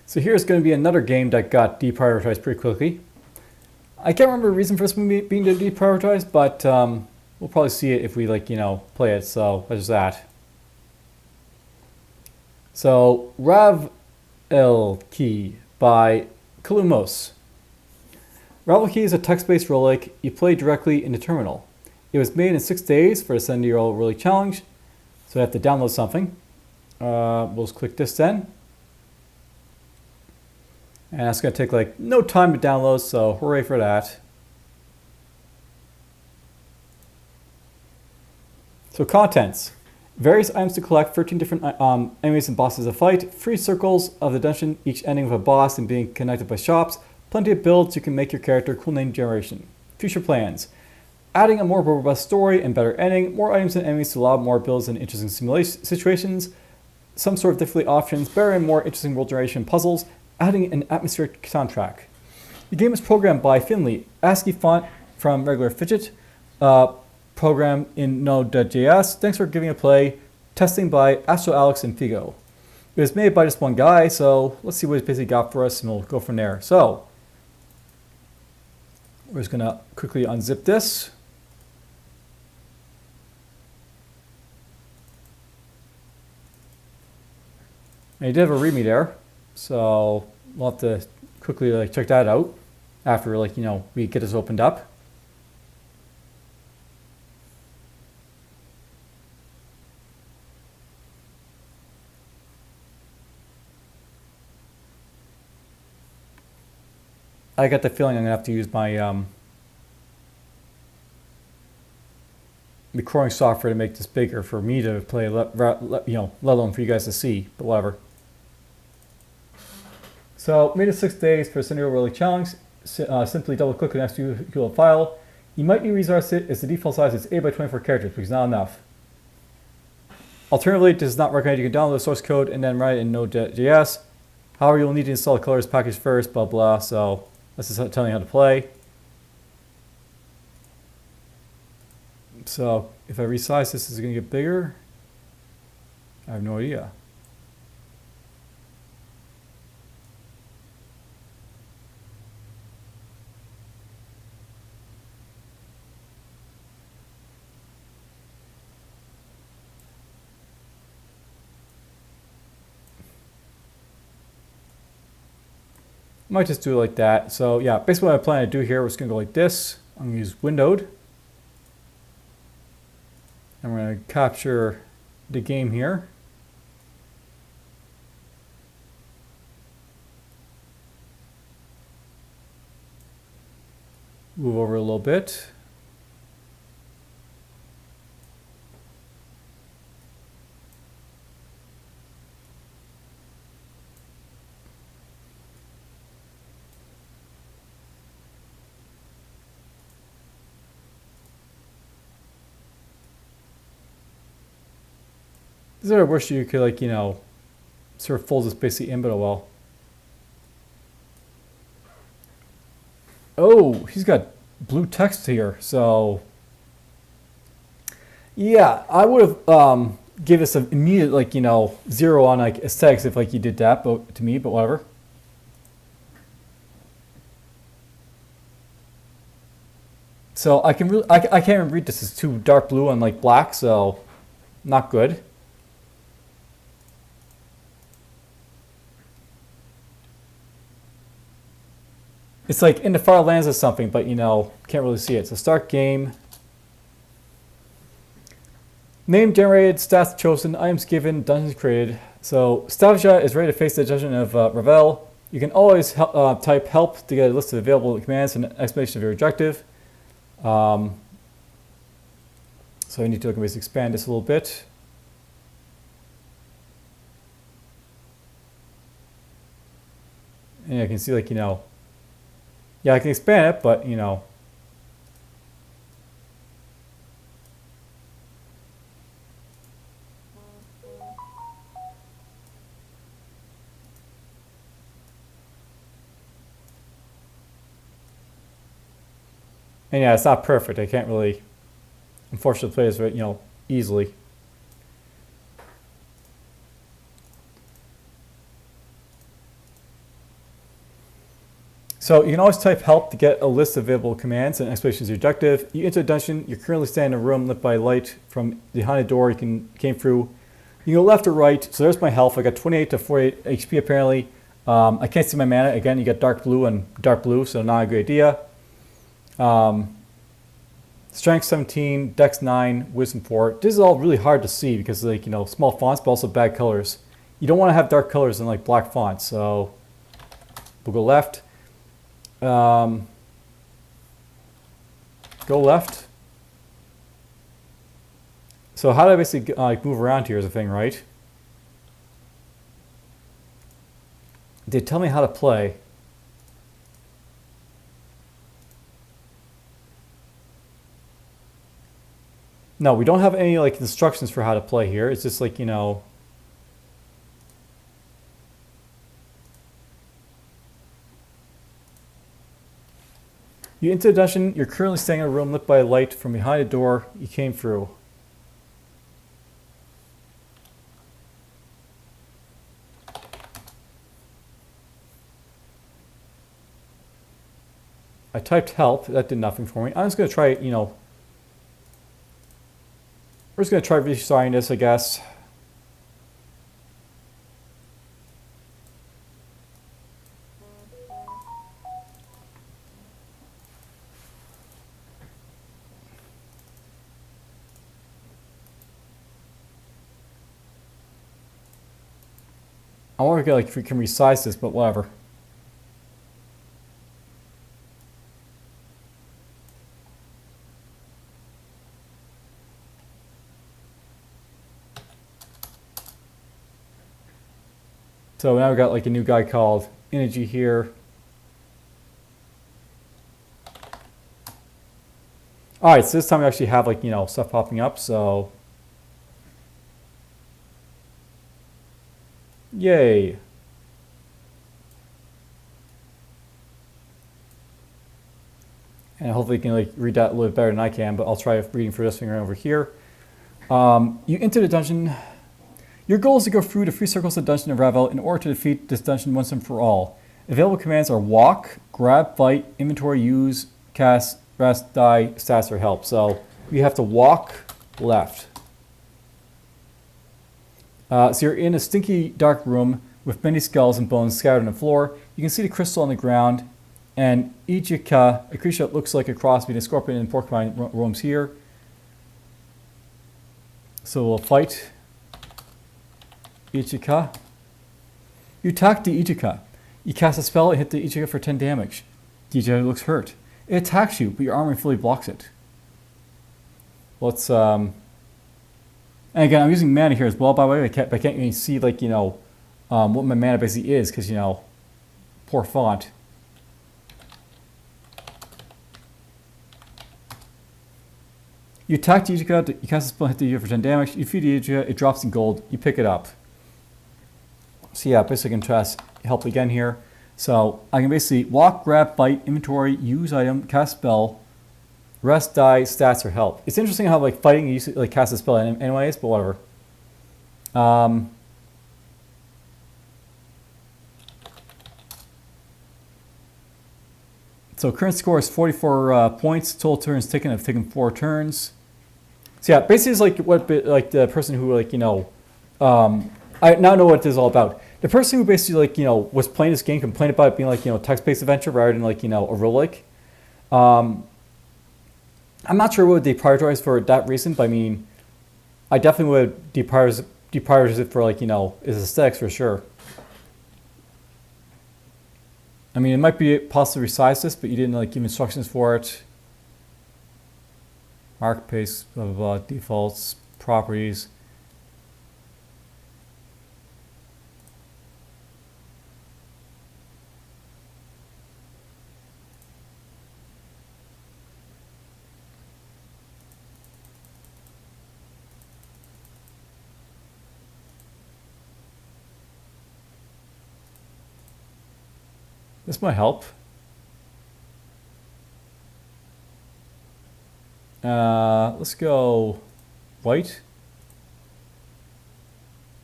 So here's going to be another game that got deprioritized pretty quickly. I can't remember the reason for this being deprioritized, but we'll probably see it if we play it. So there's that. So Roguelike by Kalumos. Roguelike is a text-based roguelike you play directly in the terminal. It was made in 6 days for the 70-year-old roguelike challenge, so I have to download something. We'll just click this then. And that's going to take no time to download, so hooray for that. So contents. Various items to collect, 13 different enemies and bosses to fight, 3 circles of the dungeon, each ending with a boss and being connected by shops, plenty of builds you can make your character, cool name generation. Future plans. Adding a more robust story and better ending, more items and enemies to allow more builds and interesting situations, some sort of different options, better and more interesting world generation puzzles, adding an atmospheric soundtrack. The game is programmed by Finley, ASCII font from regular fidget, program in Node.js. Thanks for giving it a play. Testing by Astro Alex and Figo. It was made by just one guy, so let's see what he's basically got for us and we'll go from there. So, we're just gonna quickly unzip this. And he did have a README there, so we'll have to quickly check that out after we get this opened up. I got the feeling I'm gonna have to use my recording software to make this bigger for me to play, let alone for you guys to see, but whatever. So, made it 6 days for a scenario roguelike challenge. Simply double click on an executable file. You might need to resource it as the default size is 8 by 24 characters, which is not enough. Alternatively, it does not recommend you can download the source code and then write it in Node.js. However, you'll need to install the colors package first, blah blah. So, this is telling you how to play. So, if I resize this, is it going to get bigger? I have no idea. Might just do it like that. So yeah, basically what I plan to do here was going to go like this. I'm going to use windowed. And we're going to capture the game here. Move over a little bit. This is where I wish you could sort of fold this basically in, but oh well. Oh, he's got blue text here, so yeah, I would have give us an immediate 0 on aesthetics if you did that, but to me, but whatever. So I can't even read this. It's too dark blue and black, so not good. It's in the far lands or something, but can't really see it. So start game. Name generated, stats chosen, items given, dungeons created. So Stavja is ready to face the dungeon of Ravel. You can always type help to get a list of available commands and an explanation of your objective. So I need to basically expand this a little bit. And I can see yeah, I can expand it, but and yeah, it's not perfect. I can't really, unfortunately, play this easily. So you can always type help to get a list of available commands and exclamations of your objective. You enter a dungeon. You're currently standing in a room lit by light from behind a door you came through. You can go left or right. So there's my health. I got 28 to 48 HP apparently. I can't see my mana. Again, you got dark blue and dark blue, so not a good idea. Strength 17, Dex 9, Wisdom 4. This is all really hard to see because, like, you know, small fonts, but also bad colors. You don't want to have dark colors in like black fonts. So we'll go left. Go left. So how do I basically move around here is the thing, right? They tell me how to play. No, we don't have any like instructions for how to play here. It's just like, you know, you enter the dungeon. You're currently staying in a room lit by a light from behind a door you came through. I typed help. That did nothing for me. I'm just going to try, you know, we're just going to try restarting this, I guess. I wonder if we can resize this, but whatever. So now we've got like a new guy called Energy here. All right, so this time we actually have like, you know, stuff popping up, so. Yay. And hopefully you can like read that a little bit better than I can, but I'll try reading for this thing right over here. You enter the dungeon. Your goal is to go through the 3 circles of the dungeon of Ravel in order to defeat this dungeon once and for all. Available commands are walk, grab, fight, inventory, use, cast, rest, die, stats, or help. So you have to walk left. So you're in a stinky dark room with many skulls and bones scattered on the floor. You can see the crystal on the ground, and Ichika, a creature that looks like a cross between a scorpion and porcupine, roams here. So we'll fight Ichika. You attack the Ichika. You cast a spell and hit the Ichika for 10 damage. The Ichika looks hurt. It attacks you, but your armor fully blocks it. Let's and again, I'm using mana here as well, by the way. I can't even see, like, you know, what my mana basically is, because, you know, poor font. You attack the Ichika, you cast a spell, hit the Ichika for 10 damage, you feed the Ichika, it drops in gold, you pick it up. So yeah, basically I can test help again here. So I can basically walk, grab, bite, inventory, use item, cast spell, rest, die, stats, or help. It's interesting how like fighting you used to like cast a spell anyways, but whatever. So current score is 44 points. Total turns taken. I've taken 4 turns. So yeah, basically it's like what like the person who like, you know, I now know what this is all about. The person who basically like, you know, was playing this game complained about it being like, you know, text-based adventure rather than like, you know, a roguelike. I'm not sure what they prioritize for that reason, but I mean, I definitely would deprioritize it for like, you know, its aesthetics for sure. I mean, it might be possible to resize this, but you didn't like give instructions for it. Mark paste, blah, blah, blah, defaults, properties. This might help. Let's go white.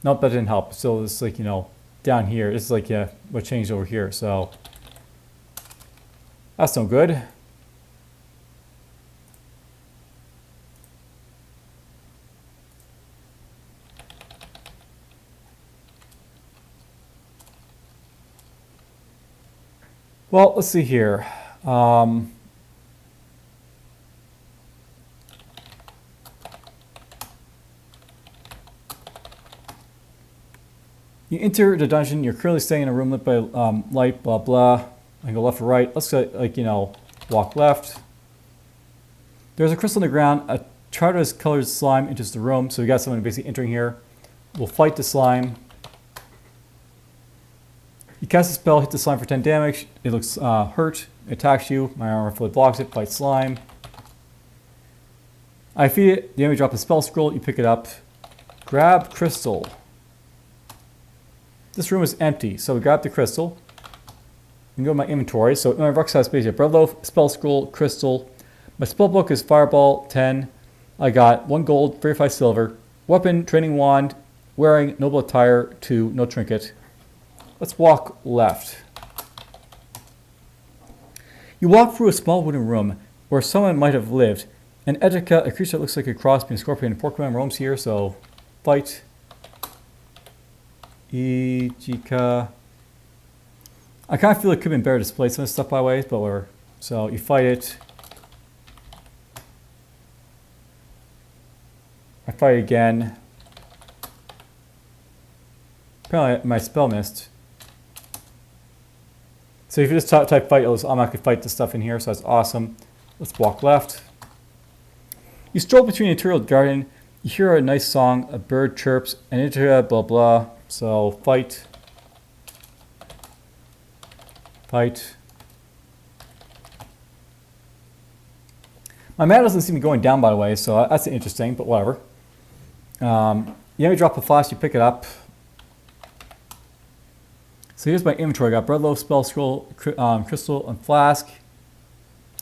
Nope, that didn't help. So it's like, you know, down here, it's like, yeah, what changed over here. So That's no good. Well, let's see here. You enter the dungeon. You're currently staying in a room lit by light, blah, blah. I can go left or right. Let's go, like, you know, walk left. There's a crystal on the ground. A chartreuse colored slime enters the room. So we got someone basically entering here. We'll fight the slime. You cast a spell, hit the slime for 10 damage. It looks hurt. It attacks you. My armor fully blocks it. Fight slime. I feed it. The enemy drops a spell scroll. You pick it up. Grab crystal. This room is empty, so we grab the crystal. You can go to my inventory. So in my rucksack has basically a bread loaf, spell scroll, crystal. My spell book is fireball, 10. I got 1 gold, 35 silver. Weapon, training wand, wearing noble attire, 2, no trinket. Let's walk left. You walk through a small wooden room where someone might have lived. An Etika, a creature that looks like a cross between a scorpion and porcupine, roams here, so fight. Ejika. I kind of feel it could have been better displayed some of this stuff by ways, but whatever. So you fight it. I fight again. Apparently my spell missed. So if you just type fight, it'll automatically fight the stuff in here, so that's awesome. Let's walk left. You stroll between the interior garden. You hear a nice song, a bird chirps, and into blah blah. So fight. Fight. My mana doesn't seem to be going down, by the way, so that's interesting, but whatever. You only drop a flash, you pick it up. So here's my inventory. I got bread loaf, spell scroll, crystal, and flask.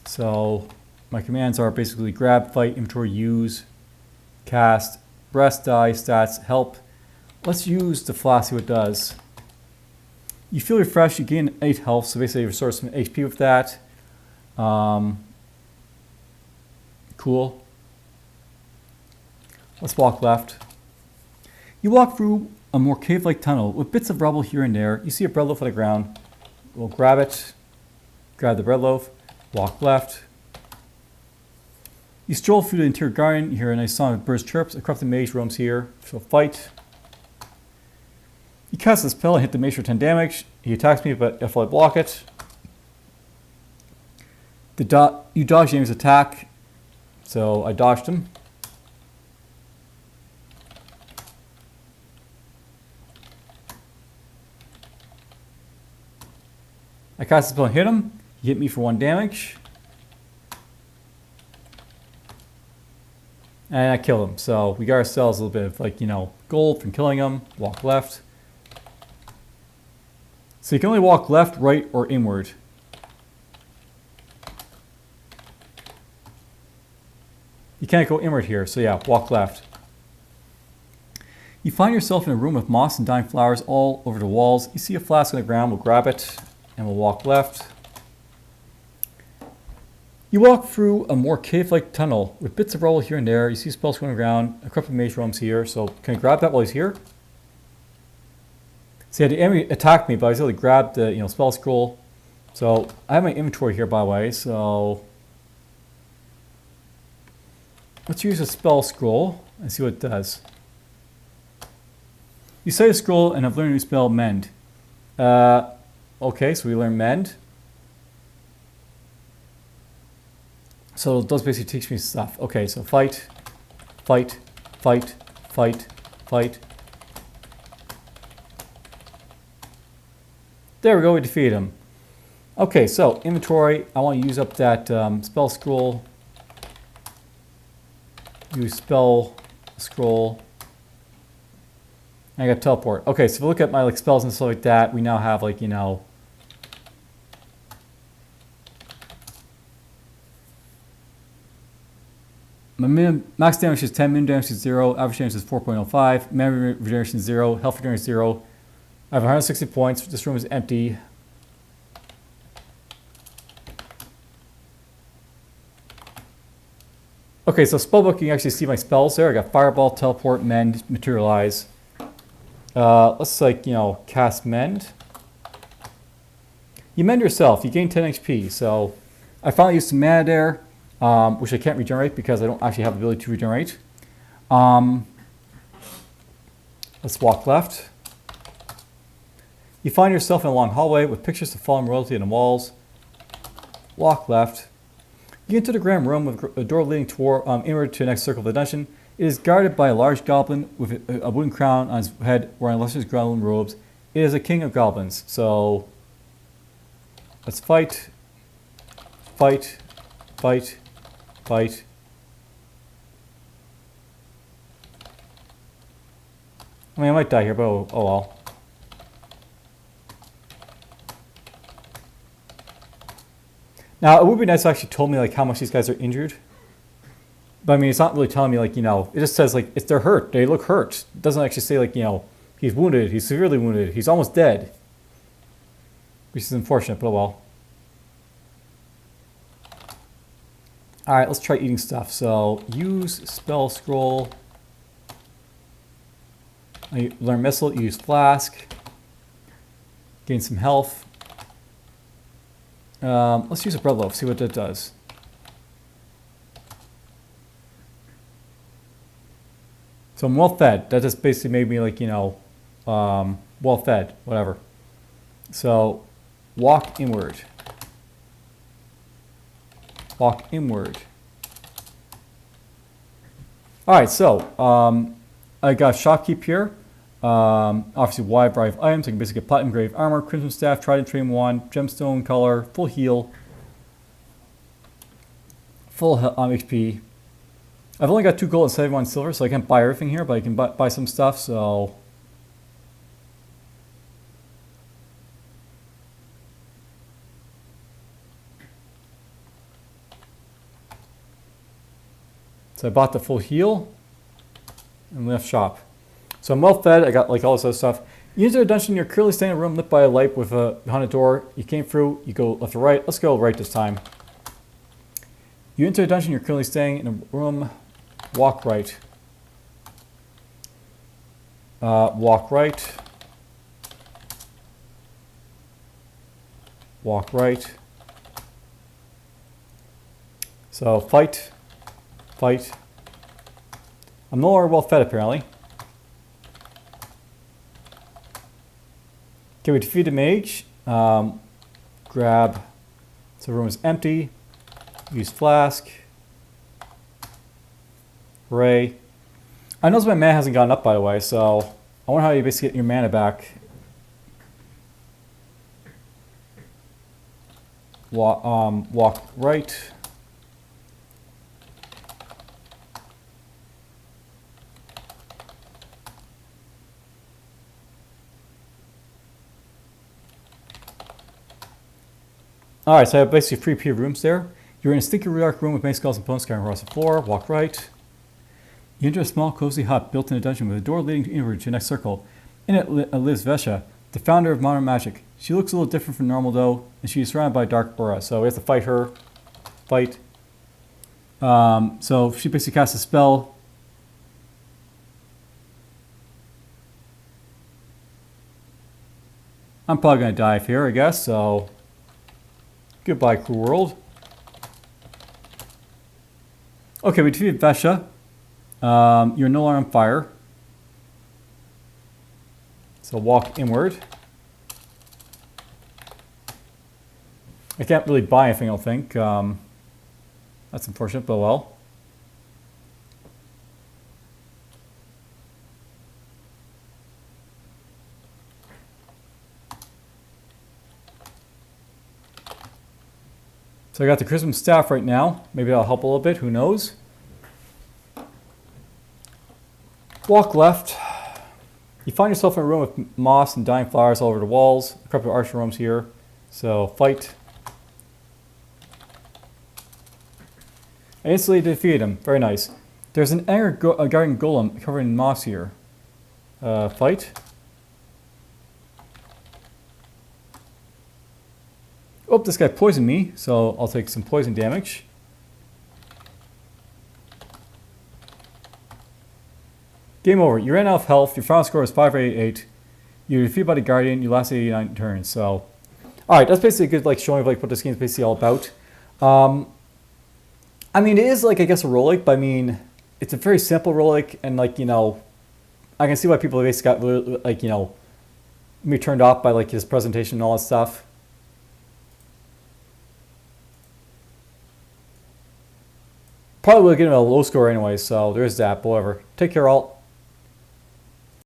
So my commands are basically grab, fight, inventory, use, cast, breast, die, stats, help. Let's use the flask, see what it does. You feel refreshed, you gain 8 health, so basically you restore some HP with that. Cool. Let's walk left. You walk through a more cave-like tunnel with bits of rubble here and there. You see a bread loaf on the ground. We'll grab it, grab the bread loaf, walk left. You stroll through the interior garden. You hear a nice song of birds chirps. A corrupted mage roams here, so fight. You cast a spell and hit the mage for 10 damage. He attacks me, but if I block it, you dodge James' attack. So I dodged him. I cast a spell and hit him. He hit me for 1 damage. And I killed him. So we got ourselves a little bit of, like, you know, gold from killing him. Walk left. So you can only walk left, right, or inward. You can't go inward here, so yeah, walk left. You find yourself in a room with moss and dying flowers all over the walls. You see a flask on the ground, we'll grab it, and we'll walk left. You walk through a more cave-like tunnel with bits of rubble here and there. You see spells going around. A corrupted mage roams here, so can I grab that while he's here? See, the enemy attacked me, but I was able to grab the spell scroll. So I have my inventory here, by the way. So let's use a spell scroll and see what it does. You say a scroll and have learned a new spell, mend. Okay, so we learn mend. So it does basically teach me stuff. Okay, so fight, fight, fight, fight, fight. There we go, we defeated him. Okay, so inventory, I want to use up that spell scroll. Use spell scroll. And I got teleport. Okay, so if we look at my spells and stuff like that, we now have my max damage is 10, min damage is 0, average damage is 4.05, mana regeneration is 0, health regeneration is 0. I have 160 points. This room is empty. Okay, so spellbook, you can actually see my spells there. I got Fireball, Teleport, Mend, Materialize. Let's cast Mend. You mend yourself. You gain 10 HP. So I finally used some mana there, which I can't regenerate because I don't actually have the ability to regenerate. Let's walk left. You find yourself in a long hallway with pictures of fallen royalty on the walls. Walk left. You enter the grand room with a door leading toward inward to the next circle of the dungeon. It is guarded by a large goblin with a wooden crown on his head, wearing lustrous goblin robes. It is a king of goblins. So let's fight, fight, fight, fight. I mean, I might die here, but oh well. Now, it would be nice if it actually told me like how much these guys are injured. But I mean, it's not really telling me like, it just says like, they're hurt. They look hurt. It doesn't actually say like, he's wounded, he's severely wounded, he's almost dead. Which is unfortunate, but oh well. Alright, let's try eating stuff. So, use spell scroll. Learn missile, use flask. Gain some health. Let's use a bread loaf, see what that does. So I'm well fed. That just basically made me like, well fed, whatever. So walk inward. Walk inward. Alright, so I got shopkeep here. Obviously wide variety of items. I can basically get platinum grave armor, crimson staff, trident train wand, gemstone color, full heal, full HP. I've only got 2 gold and 71 silver, so I can't buy everything here, but I can buy some stuff. So I bought the full heal and left shop. So I'm well fed. I got like all this other stuff. You enter a dungeon. You're currently staying in a room lit by a light with a haunted door. You came through. You go left or right. Let's go right this time. You enter a dungeon. You're currently staying in a room. Walk right. Walk right. Walk right. So fight. Fight. I'm no longer well fed apparently. Okay, we defeat a mage. Grab. So the room is empty. Use flask. Ray. I noticed my mana hasn't gone up, by the way, so I wonder how you basically get your mana back. Walk right. Alright, so I have basically 3 P rooms there. You're in a stinky dark room with many skulls and bones scattered across the floor. Walk right. You enter a small, cozy hut built in a dungeon with a door leading inward to the next circle. In it lives Vesha, the founder of modern magic. She looks a little different from normal though, and she is surrounded by a dark aura. So we have to fight her. Fight. So she basically casts a spell. I'm probably going to die here, I guess, so goodbye, cruel world. Okay, we defeated Vesha. You're no longer on fire. So walk inward. I can't really buy anything, I don't think. That's unfortunate, but well. So I got the Christmas staff right now. Maybe that'll help a little bit, who knows. Walk left. You find yourself in a room with moss and dying flowers all over the walls. A couple of archer rooms here. So fight. I instantly defeated him. Very nice. There's an anger guarding golem covered in moss here. Fight. Oh, this guy poisoned me, so I'll take some poison damage. Game over. You ran out of health. Your final score was 588. You were defeated by the Guardian. You lasted 89 turns. So, alright, that's basically a good like showing of like what this game is basically all about. I mean, it is like, I guess, a roguelike, but I mean, it's a very simple roguelike, and like, you know, I can see why people basically got like, you know, me turned off by like his presentation and all that stuff. Probably would give him a low score anyway, so there's that. But whatever. Take care, all.